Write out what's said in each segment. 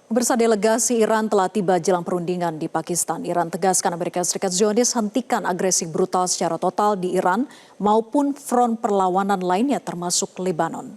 Pemirsa, delegasi Iran telah tiba jelang perundingan di Pakistan. Iran tegaskan Amerika Serikat Zionis hentikan agresi brutal secara total di Iran maupun front perlawanan lainnya termasuk Lebanon.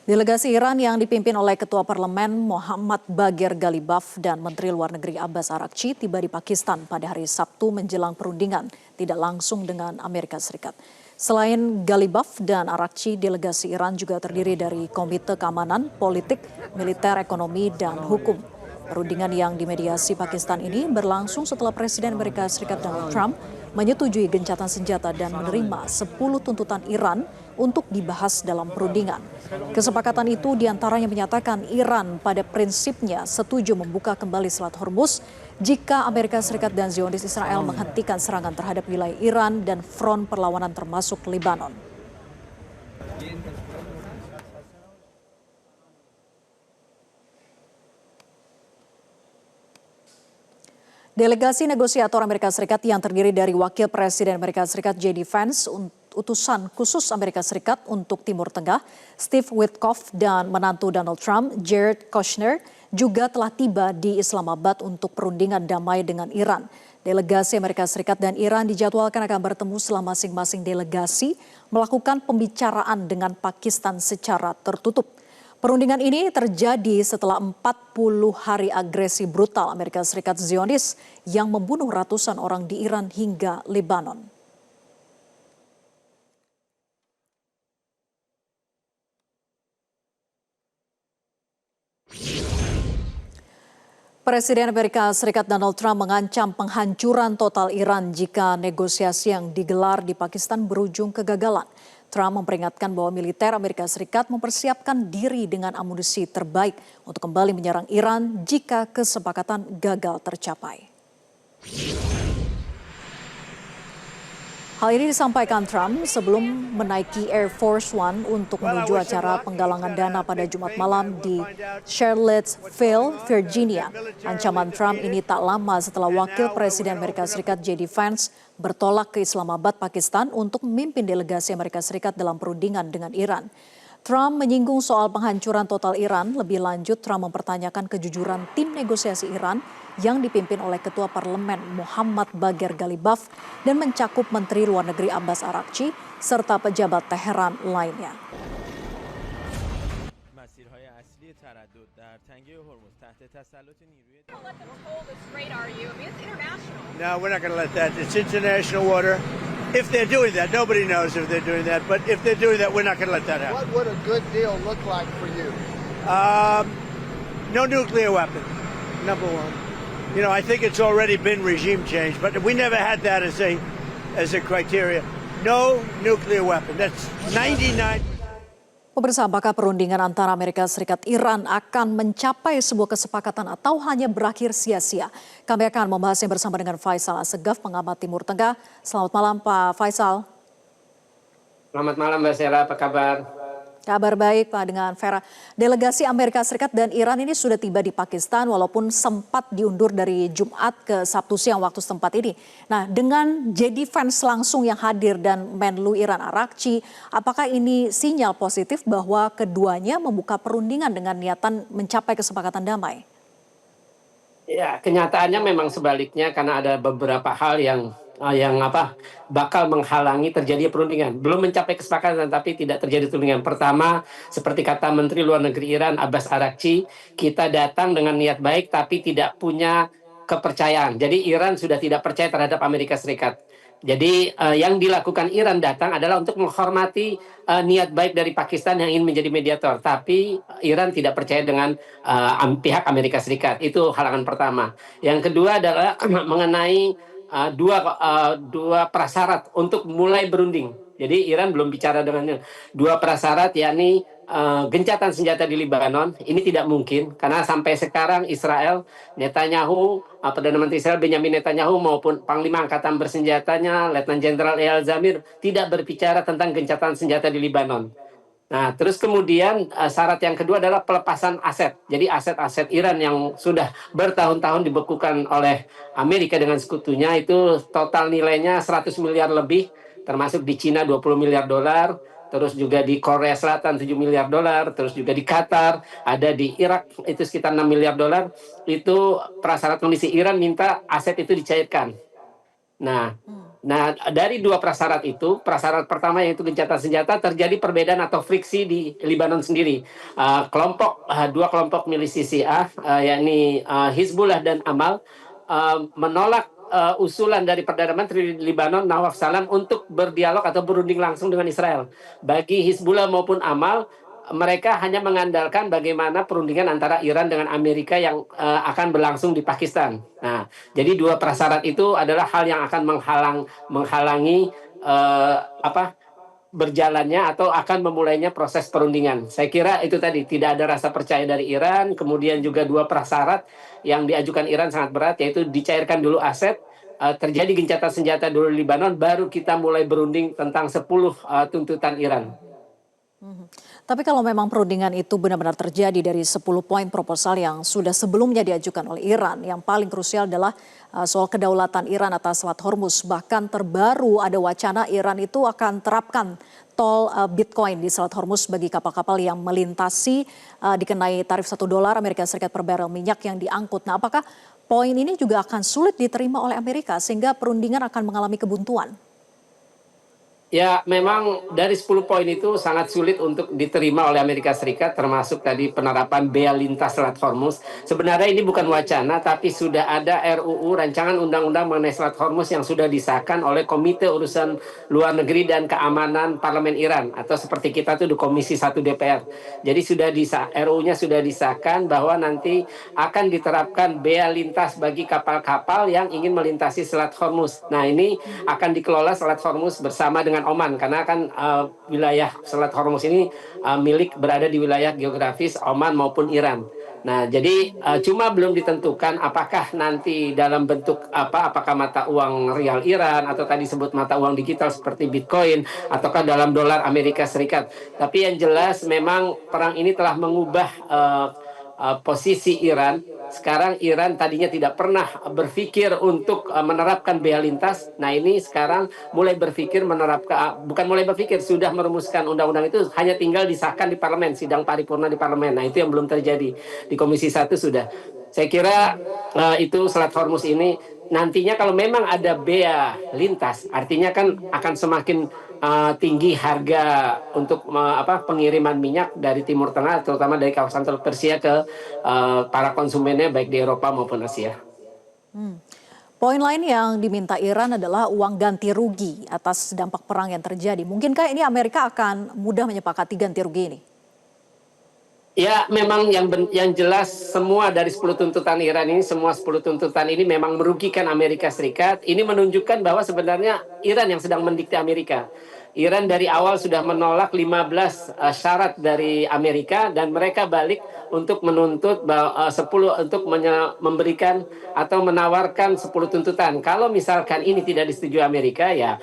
Delegasi Iran yang dipimpin oleh Ketua Parlemen Muhammad Bagher Ghalibaf dan Menteri Luar Negeri Abbas Araghchi tiba di Pakistan pada hari Sabtu menjelang perundingan, tidak langsung dengan Amerika Serikat. Selain Ghalibaf dan Araghchi, delegasi Iran juga terdiri dari Komite Keamanan, Politik, Militer, Ekonomi, dan Hukum. Perundingan yang dimediasi Pakistan ini berlangsung setelah Presiden Amerika Serikat Donald Trump menyetujui gencatan senjata dan menerima 10 tuntutan Iran untuk dibahas dalam perundingan. Kesepakatan itu diantaranya menyatakan Iran pada prinsipnya setuju membuka kembali Selat Hormuz jika Amerika Serikat dan Zionis Israel menghentikan serangan terhadap wilayah Iran dan front perlawanan termasuk Lebanon. Delegasi negosiator Amerika Serikat yang terdiri dari Wakil Presiden Amerika Serikat J.D. Vance, utusan khusus Amerika Serikat untuk Timur Tengah, Steve Witkoff, dan menantu Donald Trump, Jared Kushner, juga telah tiba di Islamabad untuk perundingan damai dengan Iran. Delegasi Amerika Serikat dan Iran dijadwalkan akan bertemu setelah masing-masing delegasi melakukan pembicaraan dengan Pakistan secara tertutup. Perundingan ini terjadi setelah 40 hari agresi brutal Amerika Serikat Zionis yang membunuh ratusan orang di Iran hingga Lebanon. Presiden Amerika Serikat Donald Trump mengancam penghancuran total Iran jika negosiasi yang digelar di Pakistan berujung kegagalan. Trump memperingatkan bahwa militer Amerika Serikat mempersiapkan diri dengan amunisi terbaik untuk kembali menyerang Iran jika kesepakatan gagal tercapai. Hal ini disampaikan Trump sebelum menaiki Air Force One untuk menuju acara penggalangan dana pada Jumat malam di Charlottesville, Virginia. Ancaman Trump ini tak lama setelah Wakil Presiden Amerika Serikat J.D. Vance bertolak ke Islamabad, Pakistan untuk memimpin delegasi Amerika Serikat dalam perundingan dengan Iran. Trump menyinggung soal penghancuran total Iran. Lebih lanjut, Trump mempertanyakan kejujuran tim negosiasi Iran yang dipimpin oleh Ketua Parlemen Muhammad Bagher Ghalibaf dan mencakup Menteri Luar Negeri Abbas Araghchi serta pejabat Teheran lainnya. No, we're not going to let that. It's international water. If they're doing that, nobody knows if they're doing that. But if they're doing that, we're not going to let that happen. What would a good deal look like for you? No nuclear weapon, number one. You know, I think it's already been regime change, but we never had that as a criteria. No nuclear weapon. That's 99. Pemirsa, apakah perundingan antara Amerika Serikat Iran akan mencapai sebuah kesepakatan atau hanya berakhir sia-sia? Kami akan membahasnya bersama dengan Faisal Assegaf, pengamat Timur Tengah. Selamat malam Pak Faisal. Selamat malam Mbak Sera, apa kabar? Kabar baik Pak dengan Vera. Delegasi Amerika Serikat dan Iran ini sudah tiba di Pakistan walaupun sempat diundur dari Jumat ke Sabtu siang waktu setempat ini. Nah, dengan J.D. Vance langsung yang hadir dan Menlu Iran Araghchi, apakah ini sinyal positif bahwa keduanya membuka perundingan dengan niatan mencapai kesepakatan damai? Ya, kenyataannya memang sebaliknya karena ada beberapa hal yang bakal menghalangi terjadi perundingan. Belum mencapai kesepakatan tapi tidak terjadi perundingan. Pertama, seperti kata Menteri Luar Negeri Iran Abbas Araghchi, kita datang dengan niat baik tapi tidak punya kepercayaan. Jadi Iran sudah tidak percaya terhadap Amerika Serikat. Jadi yang dilakukan Iran datang adalah untuk menghormati niat baik dari Pakistan yang ingin menjadi mediator. Tapi Iran tidak percaya dengan pihak Amerika Serikat. Itu halangan pertama. Yang kedua adalah mengenai dua prasyarat untuk mulai berunding. Jadi Iran belum bicara dengan dua prasyarat, yakni gencatan senjata di Lebanon. Ini tidak mungkin karena sampai sekarang Israel, Netanyahu, Perdana Menteri Israel Benjamin Netanyahu maupun Panglima Angkatan Bersenjatanya Letnan Jenderal Eyal Zamir tidak berbicara tentang gencatan senjata di Lebanon. Nah, terus kemudian syarat yang kedua adalah pelepasan aset. Jadi aset-aset Iran yang sudah bertahun-tahun dibekukan oleh Amerika dengan sekutunya itu total nilainya 100 miliar lebih, termasuk di Cina 20 miliar dolar, terus juga di Korea Selatan 7 miliar dolar, terus juga di Qatar, ada di Irak itu sekitar 6 miliar dolar. Itu prasyarat kondisi Iran minta aset itu dicairkan. Nah, dari dua prasyarat itu, prasyarat pertama yaitu gencatan senjata, terjadi perbedaan atau friksi di Lebanon sendiri. Dua kelompok milisi Syiah, yakni Hizbullah dan Amal, menolak usulan dari Perdana Menteri Lebanon Nawaf Salam untuk berdialog atau berunding langsung dengan Israel. Bagi Hizbullah maupun Amal, mereka hanya mengandalkan bagaimana perundingan antara Iran dengan Amerika yang akan berlangsung di Pakistan. Nah, jadi dua prasyarat itu adalah hal yang akan menghalangi berjalannya atau akan memulainya proses perundingan. Saya kira itu tadi, tidak ada rasa percaya dari Iran, kemudian juga dua prasyarat yang diajukan Iran sangat berat, yaitu dicairkan dulu aset, terjadi gencatan senjata dulu di Lebanon, baru kita mulai berunding tentang 10 tuntutan Iran. Tapi kalau memang perundingan itu benar-benar terjadi dari 10 poin proposal yang sudah sebelumnya diajukan oleh Iran, yang paling krusial adalah soal kedaulatan Iran atas Selat Hormuz. Bahkan terbaru ada wacana Iran itu akan terapkan tol Bitcoin di Selat Hormuz bagi kapal-kapal yang melintasi, dikenai tarif $1 Amerika Serikat per barel minyak yang diangkut. Nah, apakah poin ini juga akan sulit diterima oleh Amerika sehingga perundingan akan mengalami kebuntuan? Ya, memang dari 10 poin itu sangat sulit untuk diterima oleh Amerika Serikat, termasuk tadi penerapan bea lintas Selat Hormuz. Sebenarnya ini bukan wacana, tapi sudah ada RUU Rancangan Undang-Undang mengenai Selat Hormuz yang sudah disahkan oleh Komite Urusan Luar Negeri dan Keamanan Parlemen Iran, atau seperti kita tuh di Komisi 1 DPR. Jadi RUU-nya sudah disahkan bahwa nanti akan diterapkan bea lintas bagi kapal-kapal yang ingin melintasi Selat Hormuz. Nah, ini akan dikelola Selat Hormuz bersama dengan Oman, karena kan wilayah Selat Hormuz ini berada di wilayah geografis Oman maupun Iran. Nah, jadi cuma belum ditentukan apakah nanti dalam bentuk apakah mata uang rial Iran atau tadi sebut mata uang digital seperti Bitcoin ataukah dalam dolar Amerika Serikat. Tapi yang jelas memang perang ini telah mengubah posisi Iran. Sekarang Iran tadinya tidak pernah berpikir untuk menerapkan bea lintas. Nah, ini sekarang mulai berpikir bukan mulai berpikir, sudah merumuskan undang-undang itu, hanya tinggal disahkan di parlemen, sidang paripurna di parlemen. Nah, itu yang belum terjadi. Di Komisi 1 sudah. Saya kira itu Selat Hormuz ini nantinya kalau memang ada bea lintas, artinya kan akan semakin tinggi harga untuk pengiriman minyak dari Timur Tengah, terutama dari kawasan Teluk Persia ke para konsumennya baik di Eropa maupun Asia. Poin lain yang diminta Iran adalah uang ganti rugi atas dampak perang yang terjadi. Mungkinkah ini Amerika akan mudah menyepakati ganti rugi ini? Ya, memang yang jelas semua dari 10 tuntutan Iran ini, semua 10 tuntutan ini memang merugikan Amerika Serikat. Ini menunjukkan bahwa sebenarnya Iran yang sedang mendikte Amerika. Iran dari awal sudah menolak 15 syarat dari Amerika, dan mereka balik untuk menuntut 10 untuk memberikan atau menawarkan 10 tuntutan. Kalau misalkan ini tidak disetujui Amerika, ya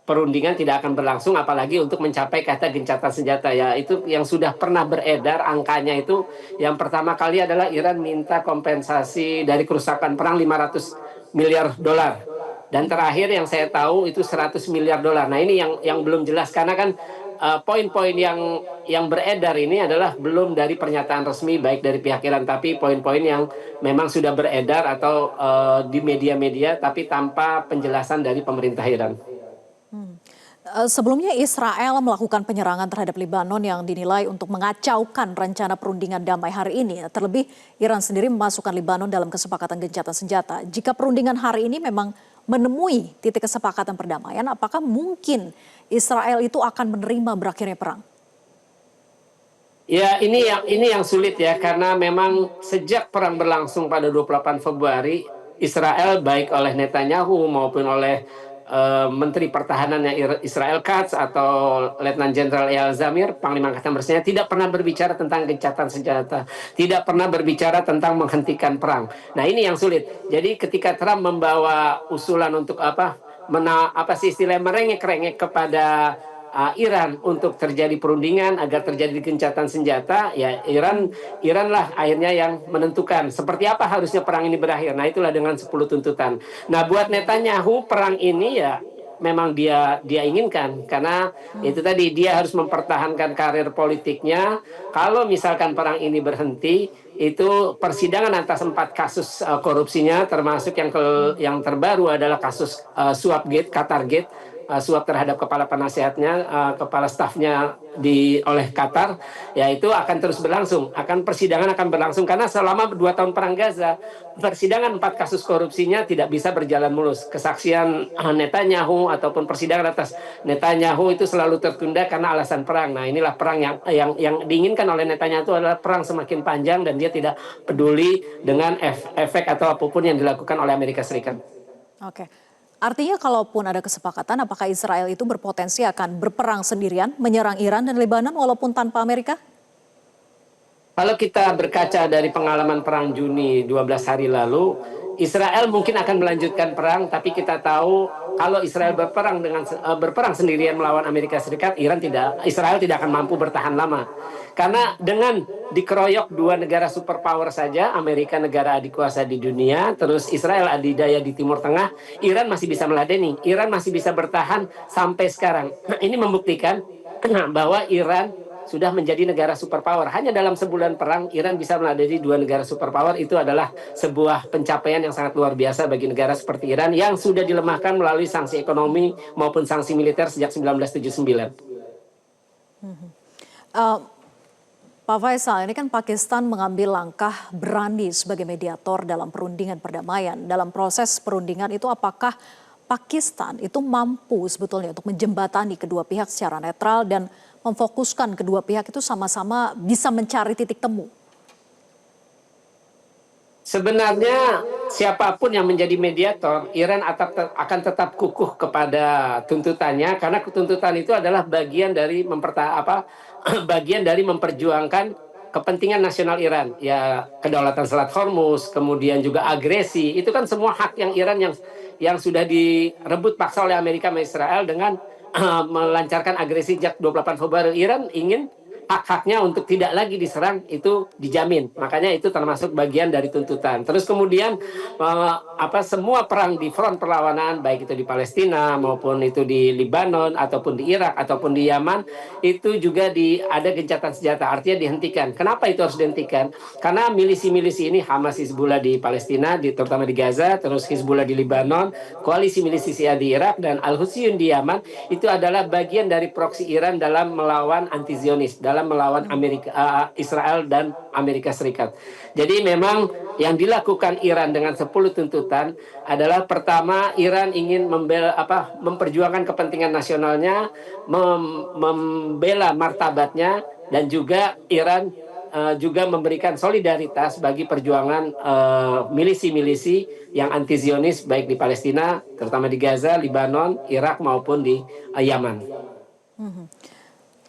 perundingan tidak akan berlangsung, apalagi untuk mencapai kata gencatan senjata. Ya, itu yang sudah pernah beredar angkanya itu. Yang pertama kali adalah Iran minta kompensasi dari kerusakan perang 500 miliar dolar. Dan terakhir yang saya tahu itu 100 miliar dolar. Nah, ini yang belum jelas, karena kan poin-poin yang beredar ini adalah belum dari pernyataan resmi baik dari pihak Iran, tapi poin-poin yang memang sudah beredar atau di media-media tapi tanpa penjelasan dari pemerintah Iran. Sebelumnya Israel melakukan penyerangan terhadap Lebanon yang dinilai untuk mengacaukan rencana perundingan damai hari ini. Terlebih Iran sendiri memasukkan Lebanon dalam kesepakatan gencatan senjata. Jika perundingan hari ini memang menemui titik kesepakatan perdamaian, apakah mungkin Israel itu akan menerima berakhirnya perang? Ya, ini yang sulit ya, karena memang sejak perang berlangsung pada 28 Februari, Israel baik oleh Netanyahu maupun oleh Menteri Pertahanannya Israel Katz atau Letnan Jenderal Eyal Zamir, Panglima Angkatan Bersenjata, tidak pernah berbicara tentang gencatan senjata, tidak pernah berbicara tentang menghentikan perang. Nah, ini yang sulit. Jadi ketika Trump membawa usulan untuk istilahnya merengek-rengek kepada Iran untuk terjadi perundingan agar terjadi gencatan senjata, ya Iran lah akhirnya yang menentukan seperti apa harusnya perang ini berakhir. Nah, itulah dengan 10 tuntutan. Nah, buat Netanyahu perang ini ya memang dia inginkan, karena itu tadi dia harus mempertahankan karir politiknya. Kalau misalkan perang ini berhenti, itu persidangan atas 4 kasus korupsinya, termasuk yang terbaru adalah kasus Suapgate, Qatargate, suap terhadap kepala penasehatnya, kepala stafnya oleh Qatar, ya itu akan terus berlangsung, persidangan akan berlangsung karena selama 2 tahun perang Gaza, persidangan 4 kasus korupsinya tidak bisa berjalan mulus. Kesaksian Netanyahu ataupun persidangan atas Netanyahu itu selalu tertunda karena alasan perang. Nah, inilah perang yang diinginkan oleh Netanyahu itu adalah perang semakin panjang dan dia tidak peduli dengan efek atau apapun yang dilakukan oleh Amerika Serikat. Oke. Artinya kalaupun ada kesepakatan, apakah Israel itu berpotensi akan berperang sendirian, menyerang Iran dan Lebanon walaupun tanpa Amerika? Kalau kita berkaca dari pengalaman perang Juni 12 hari lalu, Israel mungkin akan melanjutkan perang, tapi kita tahu kalau Israel berperang sendirian melawan Amerika Serikat, Israel tidak akan mampu bertahan lama. Karena dengan dikeroyok 2 negara superpower saja, Amerika negara adikuasa di dunia, terus Israel adidaya di Timur Tengah, Iran masih bisa meladeni, Iran masih bisa bertahan sampai sekarang. Nah, ini membuktikan bahwa Iran sudah menjadi negara superpower. Hanya dalam sebulan perang, Iran bisa meladeni 2 negara superpower. Itu adalah sebuah pencapaian yang sangat luar biasa bagi negara seperti Iran yang sudah dilemahkan melalui sanksi ekonomi maupun sanksi militer sejak 1979. Pak Faisal, ini kan Pakistan mengambil langkah berani sebagai mediator dalam perundingan perdamaian. Dalam proses perundingan itu apakah Pakistan itu mampu sebetulnya untuk menjembatani kedua pihak secara netral dan memfokuskan kedua pihak itu sama-sama bisa mencari titik temu? Sebenarnya siapapun yang menjadi mediator, Iran akan tetap kukuh kepada tuntutannya, karena tuntutan itu adalah bagian dari memperjuangkan kepentingan nasional Iran, ya kedaulatan Selat Hormuz, kemudian juga agresi, itu kan semua hak yang Iran yang sudah direbut paksa oleh Amerika sama Israel dengan melancarkan agresi sejak 28 Februari. Iran ingin hak-haknya untuk tidak lagi diserang itu dijamin. Makanya itu termasuk bagian dari tuntutan. Terus kemudian semua perang di front perlawanan, baik itu di Palestina maupun itu di Lebanon ataupun di Irak ataupun di Yaman, itu juga ada gencatan senjata, artinya dihentikan. Kenapa itu harus dihentikan? Karena milisi-milisi ini, Hamas, Hizbullah di Palestina, terutama di Gaza, terus Hizbullah di Lebanon, koalisi milisi Syiah di Irak, dan Al-Husyun di Yaman, itu adalah bagian dari proksi Iran dalam melawan anti-Zionis, dalam melawan Israel dan Amerika Serikat. Jadi memang yang dilakukan Iran dengan 10 tuntutan adalah, pertama, Iran ingin memperjuangkan kepentingan nasionalnya, membela martabatnya, dan juga Iran juga memberikan solidaritas bagi perjuangan milisi-milisi yang anti-Zionis baik di Palestina, terutama di Gaza, Lebanon, Irak maupun di Yaman.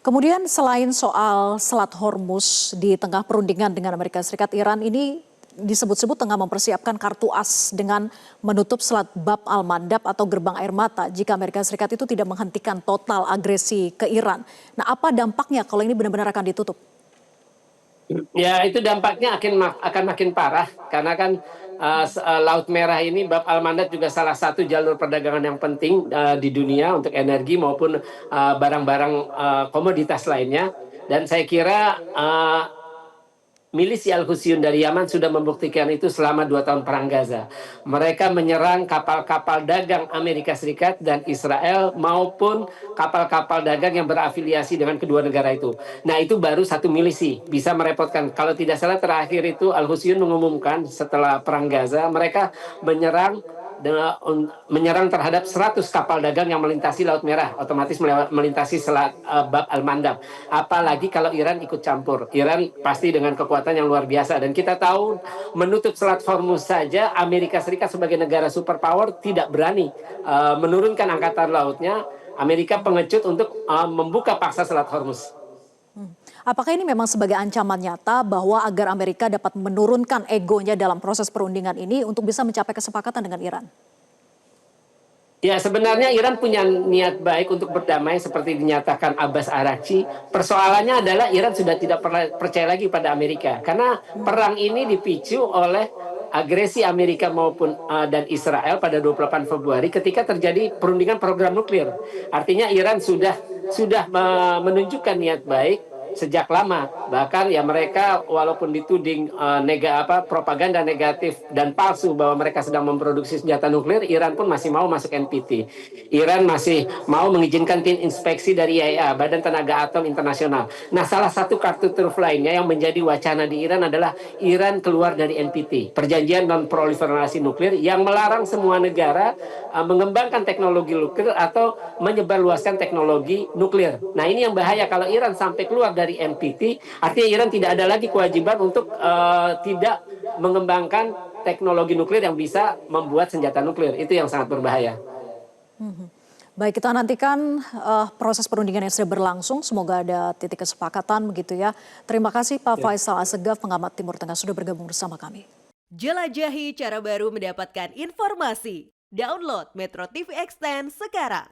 Kemudian selain soal Selat Hormuz di tengah perundingan dengan Amerika Serikat, Iran ini disebut-sebut tengah mempersiapkan kartu as dengan menutup Selat Bab al-Mandab atau gerbang air mata jika Amerika Serikat itu tidak menghentikan total agresi ke Iran. Nah, apa dampaknya kalau ini benar-benar akan ditutup? Ya, itu dampaknya akan makin parah, karena kan Laut Merah ini, Bab al-Mandab juga salah satu jalur perdagangan yang penting di dunia untuk energi maupun barang-barang komoditas lainnya. Dan saya kira milisi Al-Husyun dari Yaman sudah membuktikan itu selama 2 tahun perang Gaza. Mereka menyerang kapal-kapal dagang Amerika Serikat dan Israel maupun kapal-kapal dagang yang berafiliasi dengan kedua negara itu. Nah, itu baru satu milisi, bisa merepotkan. Kalau tidak salah terakhir itu Al-Husyun mengumumkan setelah perang Gaza, mereka menyerang terhadap 100 kapal dagang yang melintasi Laut Merah, otomatis melintasi Selat Bab al-Mandab. Apalagi kalau Iran ikut campur. Iran pasti dengan kekuatan yang luar biasa. Dan kita tahu menutup Selat Hormuz saja, Amerika Serikat sebagai negara superpower tidak berani menurunkan angkatan lautnya. Amerika pengecut untuk membuka paksa Selat Hormuz. Apakah ini memang sebagai ancaman nyata bahwa agar Amerika dapat menurunkan egonya dalam proses perundingan ini untuk bisa mencapai kesepakatan dengan Iran? Ya, sebenarnya Iran punya niat baik untuk berdamai seperti dinyatakan Abbas Araghchi. Persoalannya adalah Iran sudah tidak percaya lagi pada Amerika karena perang ini dipicu oleh agresi Amerika maupun dan Israel pada 28 Februari ketika terjadi perundingan program nuklir. Artinya Iran sudah menunjukkan niat baik sejak lama. Bahkan ya mereka walaupun dituding propaganda negatif dan palsu bahwa mereka sedang memproduksi senjata nuklir, Iran pun masih mau masuk NPT. Iran masih mau mengizinkan tim inspeksi dari IAEA, Badan Tenaga Atom Internasional. Nah, salah satu kartu truf lainnya yang menjadi wacana di Iran adalah Iran keluar dari NPT, Perjanjian Non-Proliferasi Nuklir yang melarang semua negara mengembangkan teknologi nuklir atau menyebarluaskan teknologi nuklir. Nah, ini yang bahaya kalau Iran sampai keluar dari NPT, artinya Iran tidak ada lagi kewajiban untuk tidak mengembangkan teknologi nuklir yang bisa membuat senjata nuklir. Itu yang sangat berbahaya. Baik, kita nantikan proses perundingan yang sudah berlangsung. Semoga ada titik kesepakatan begitu ya. Terima kasih Pak Faisal Assegaf, pengamat Timur Tengah sudah bergabung bersama kami. Jelajahi cara baru mendapatkan informasi. Download Metro TV Extend sekarang.